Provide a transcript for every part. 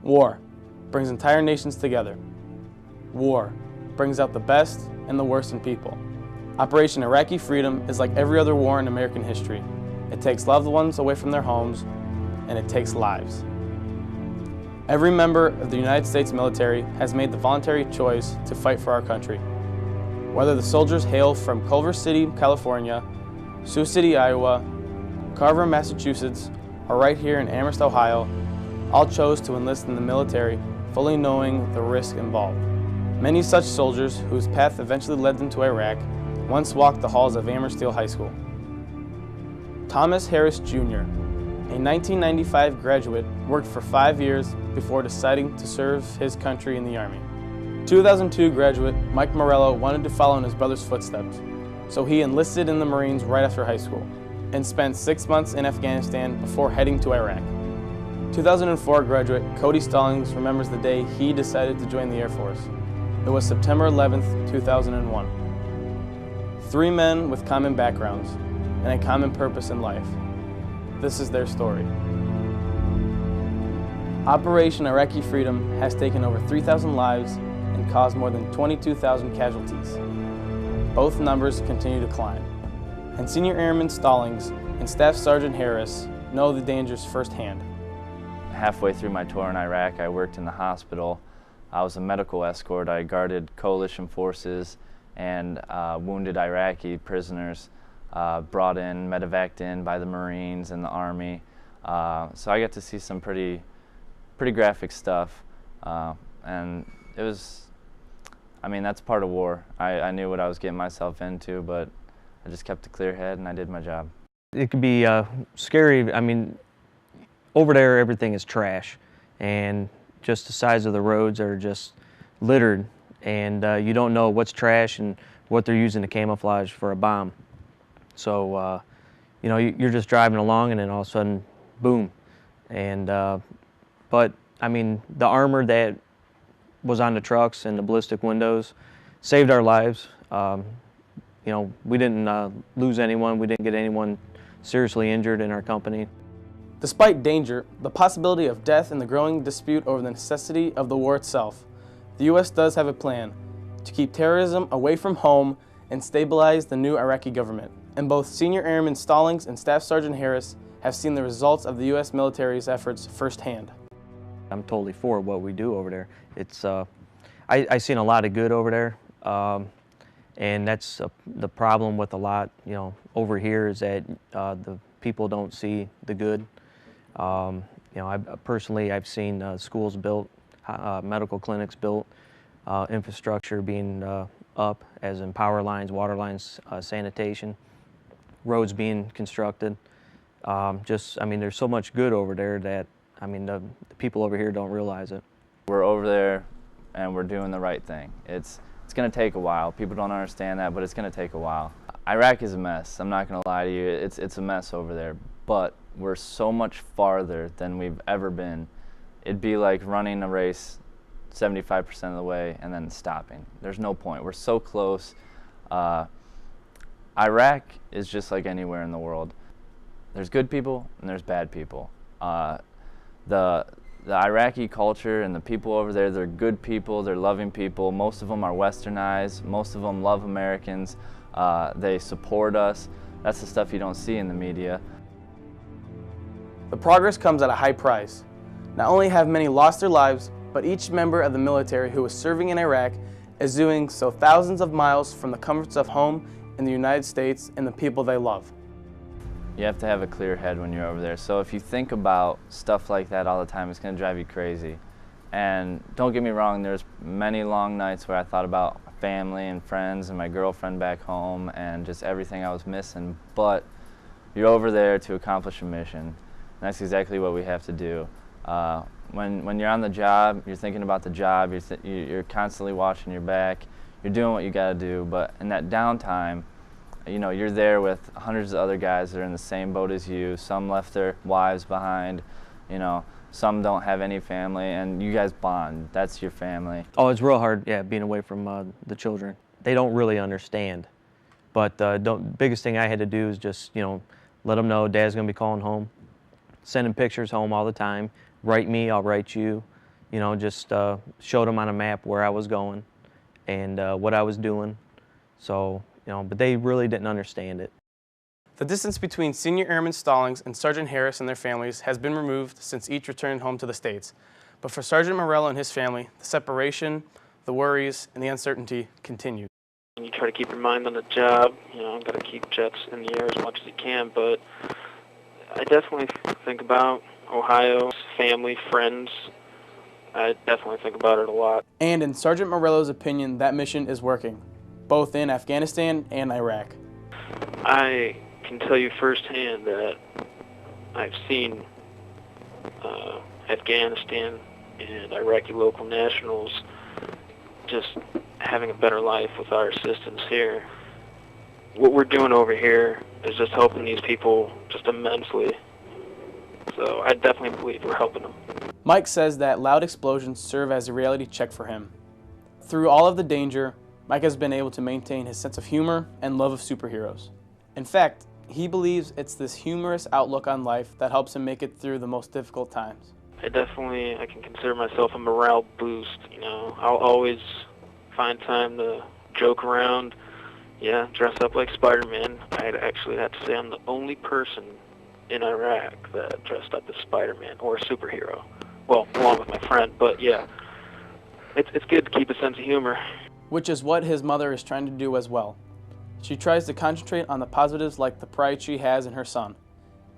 War brings entire nations together. War brings out the best and the worst in people. Operation Iraqi Freedom is like every other war in American history. It takes loved ones away from their homes, and it takes lives. Every member of the United States military has made the voluntary choice to fight for our country. Whether the soldiers hail from Culver City, California, Sioux City, Iowa, Carver, Massachusetts, or right here in Amherst, Ohio, all chose to enlist in the military, fully knowing the risk involved. Many such soldiers, whose path eventually led them to Iraq, once walked the halls of Amherst Steele High School. Thomas Harris Jr., a 1995 graduate, worked for 5 years before deciding to serve his country in the Army. 2002 graduate Mike Morello wanted to follow in his brother's footsteps, so he enlisted in the Marines right after high school and spent 6 months in Afghanistan before heading to Iraq. 2004 graduate Cody Stallings remembers the day he decided to join the Air Force. It was September 11th, 2001. 3 men with common backgrounds and a common purpose in life. This is their story. Operation Iraqi Freedom has taken over 3,000 lives and caused more than 22,000 casualties. Both numbers continue to climb. And Senior Airman Stallings and Staff Sergeant Harris know the dangers firsthand. Halfway through my tour in Iraq, I worked in the hospital. I was a medical escort. I guarded coalition forces and wounded Iraqi prisoners brought in, medevaced in by the Marines and the Army. So I got to see some pretty graphic stuff, and it was, I mean, that's part of war. I knew what I was getting myself into, but I just kept a clear head and I did my job. It could be scary. I mean, over there everything is trash, and just the sides of the roads are just littered, and you don't know what's trash and what they're using to camouflage for a bomb. So, you know, you're just driving along and then all of a sudden, boom. And, but I mean, the armor that was on the trucks and the ballistic windows saved our lives. You know, we didn't lose anyone. We didn't get anyone seriously injured in our company. Despite danger, the possibility of death, and the growing dispute over the necessity of the war itself, the U.S. does have a plan to keep terrorism away from home and stabilize the new Iraqi government. And both Senior Airman Stallings and Staff Sergeant Harris have seen the results of the U.S. military's efforts firsthand. I'm totally for what we do over there. It's, I've seen a lot of good over there, and that's the problem with a lot, you know, over here is that the people don't see the good. You know, I've seen schools built, medical clinics built, infrastructure being up, as in power lines, water lines, sanitation, roads being constructed. Just, I mean, there's so much good over there that, I mean, the people over here don't realize it. We're over there and we're doing the right thing. It's going to take a while. People don't understand that, but it's going to take a while. Iraq is a mess. I'm not going to lie to you. It's a mess over there, but we're so much farther than we've ever been. It'd be like running a race 75% of the way and then stopping. There's no point. We're so close. Iraq is just like anywhere in the world. There's good people and there's bad people. The Iraqi culture and the people over there, they're good people, they're loving people. Most of them are westernized. Most of them love Americans. They support us. That's the stuff you don't see in the media. The progress comes at a high price. Not only have many lost their lives, but each member of the military who is serving in Iraq is doing so thousands of miles from the comforts of home in the United States and the people they love. You have to have a clear head when you're over there. So if you think about stuff like that all the time, it's going to drive you crazy. And don't get me wrong, there's many long nights where I thought about family and friends and my girlfriend back home and just everything I was missing. But you're over there to accomplish a mission. And that's exactly what we have to do. When you're on the job, you're thinking about the job, you're constantly watching your back, you're doing what you got to do. But in that downtime, you know, you're there with hundreds of other guys that are in the same boat as you. Some left their wives behind, you know, some don't have any family, and you guys bond. That's your family. Oh, it's real hard, yeah, being away from the children. They don't really understand. But biggest thing I had to do is just, you know, let them know Dad's gonna be calling home, sending pictures home all the time. Write me, I'll write you. you know, just showed them on a map where I was going and what I was doing. So, you know, but they really didn't understand it. The distance between Senior Airman Stallings and Sergeant Harris and their families has been removed since each returned home to the States. But for Sergeant Morello and his family, the separation, the worries, and the uncertainty continue. You try to keep your mind on the job, you know, got to keep jets in the air as much as you can, but I definitely think about Ohio, family, friends. I definitely think about it a lot. And in Sergeant Morello's opinion, that mission is working, both in Afghanistan and Iraq. I can tell you firsthand that I've seen Afghanistan and Iraqi local nationals just having a better life with our assistance here. What we're doing over here is just helping these people just immensely. So I definitely believe we're helping them. Mike says that loud explosions serve as a reality check for him. Through all of the danger, Mike has been able to maintain his sense of humor and love of superheroes. In fact, he believes it's this humorous outlook on life that helps him make it through the most difficult times. I can consider myself a morale boost, you know. I'll always find time to joke around, yeah, dress up like Spider-Man. I'd actually have to say I'm the only person in Iraq that dressed up as Spider-Man or a superhero. Well, along with my friend, but yeah, it's good to keep a sense of humor. Which is what his mother is trying to do as well. She tries to concentrate on the positives like the pride she has in her son,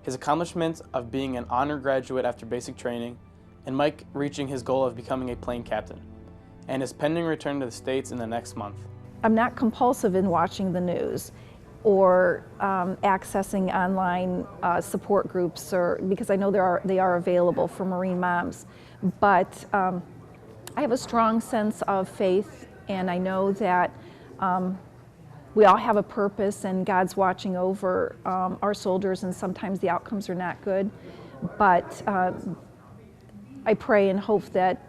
his accomplishments of being an honor graduate after basic training, and Mike reaching his goal of becoming a plane captain, and his pending return to the States in the next month. I'm not compulsive in watching the news or accessing online support groups, because I know they are available for Marine moms. But I have a strong sense of faith, and I know that we all have a purpose, and God's watching over our soldiers, and sometimes the outcomes are not good. But I pray and hope that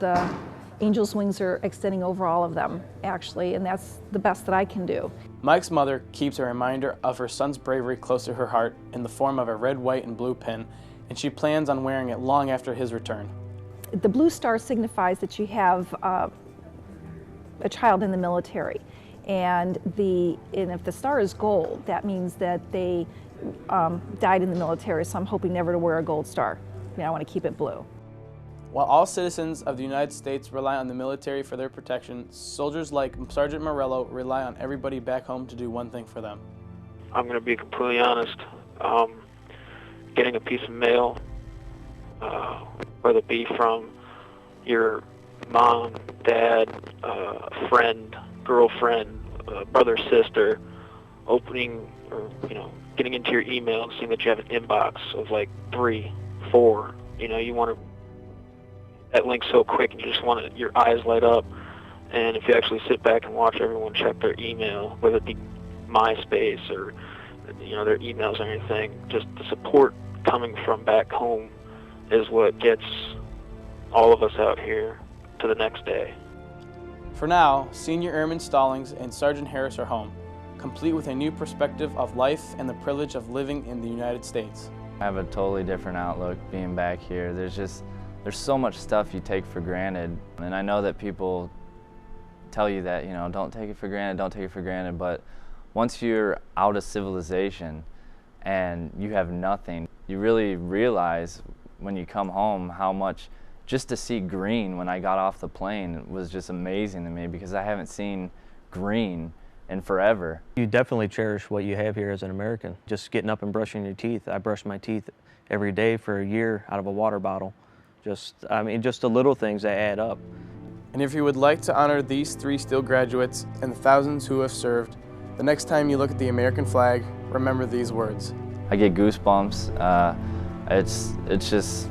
the angels' wings are extending over all of them, actually, and that's the best that I can do. Mike's mother keeps a reminder of her son's bravery close to her heart in the form of a red, white, and blue pin, and she plans on wearing it long after his return. The blue star signifies that you have a child in the military, and if the star is gold, that means that they died in the military, so I'm hoping never to wear a gold star. I mean, I want to keep it blue. While all citizens of the United States rely on the military for their protection, soldiers like Sergeant Morello rely on everybody back home to do one thing for them. I'm going to be completely honest. Getting a piece of mail, whether it be from your mom, dad, friend, girlfriend, brother, sister, opening or getting into your email and seeing that you have an inbox of like 3, 4, you want to. That link's so quick and you just want your eyes light up. And if you actually sit back and watch everyone check their email, whether it be MySpace or their emails or anything, just the support coming from back home is what gets all of us out here to the next day. For now, Senior Airman Stallings and Sergeant Harris are home, complete with a new perspective of life and the privilege of living in the United States. I have a totally different outlook being back here. There's so much stuff you take for granted, and I know that people tell you that, don't take it for granted, don't take it for granted, but once you're out of civilization and you have nothing, you really realize when you come home how much, just to see green when I got off the plane was just amazing to me, because I haven't seen green in forever. You definitely cherish what you have here as an American. Just getting up and brushing your teeth. I brush my teeth every day for a year out of a water bottle. Just the little things that add up. And if you would like to honor these 3 Steele graduates and the thousands who have served, the next time you look at the American flag, remember these words. I get goosebumps. It's just,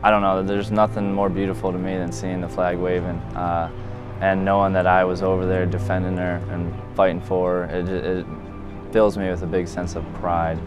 I don't know, there's nothing more beautiful to me than seeing the flag waving and knowing that I was over there defending her and fighting for her. It fills me with a big sense of pride.